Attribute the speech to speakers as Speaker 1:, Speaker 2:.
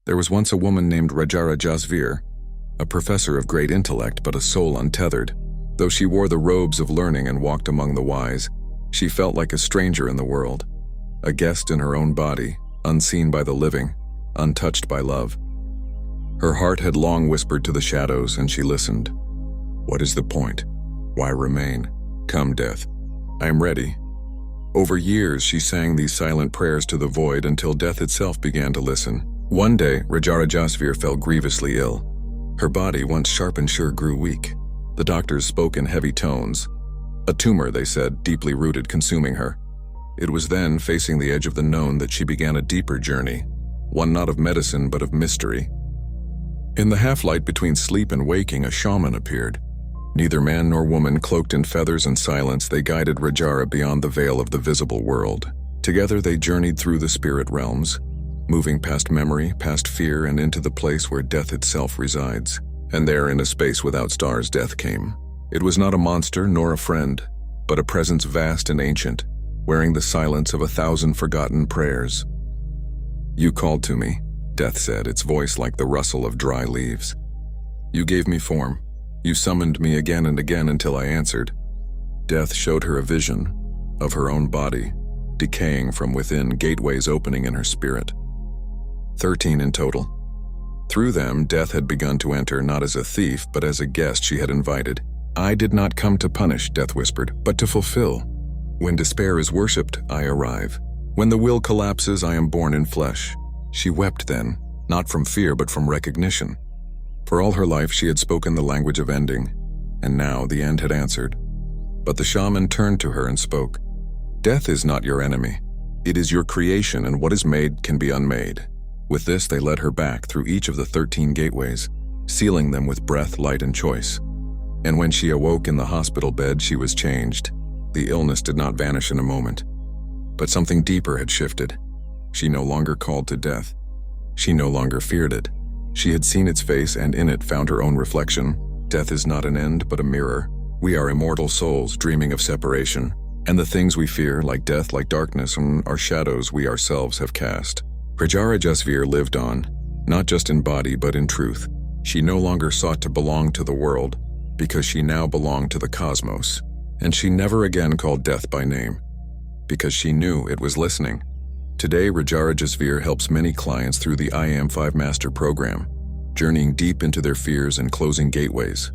Speaker 1: There was once a woman named Rajara Jasveer, a professor of great intellect but a soul untethered. Though she wore the robes of learning and walked among the wise, she felt like a stranger in the world, a guest in her own body, unseen by the living, untouched by love. Her heart had long whispered to the shadows, and she listened. What is the point? Why remain? Come, death. I am ready. Over years, she sang these silent prayers to the void until death itself began to listen. One day, Rajara Jasveer fell grievously ill. Her body, once sharp and sure, grew weak. The doctors spoke in heavy tones. A tumor, they said, deeply rooted, consuming her. It was then, facing the edge of the known, that she began a deeper journey, one not of medicine but of mystery. In the half-light between sleep and waking, a shaman appeared. Neither man nor woman, cloaked in feathers and silence, they guided Rajara beyond the veil of the visible world. Together they journeyed through the spirit realms, moving past memory, past fear, and into the place where death itself resides. And there, in a space without stars, death came. It was not a monster nor a friend, but a presence vast and ancient, wearing the silence of 1,000 forgotten prayers. You called to me, death said, its voice like the rustle of dry leaves. You gave me form. You summoned me again and again until I answered. Death showed her a vision of her own body, decaying from within, gateways opening in her spirit. 13 in total. Through them, death had begun to enter, not as a thief, but as a guest she had invited. I did not come to punish, death whispered, but to fulfill. When despair is worshipped, I arrive. When the will collapses, I am born in flesh. She wept then, not from fear, but from recognition. For all her life, she had spoken the language of ending, and now the end had answered. But the shaman turned to her and spoke. Death is not your enemy. It is your creation, and what is made can be unmade. With this, they led her back through each of the 13 gateways, sealing them with breath, light, and choice. And when she awoke in the hospital bed, she was changed. The illness did not vanish in a moment, but something deeper had shifted. She no longer called to death. She no longer feared it. She had seen its face and in it found her own reflection. Death is not an end, but a mirror. We are immortal souls dreaming of separation, and the things we fear, like death, like darkness, are shadows we ourselves have cast. Rajara Jasveer lived on, not just in body but in truth. She no longer sought to belong to the world, because she now belonged to the cosmos. And she never again called death by name, because she knew it was listening. Today, Rajara Jasveer helps many clients through the I Am 5 Master program, journeying deep into their fears and closing gateways.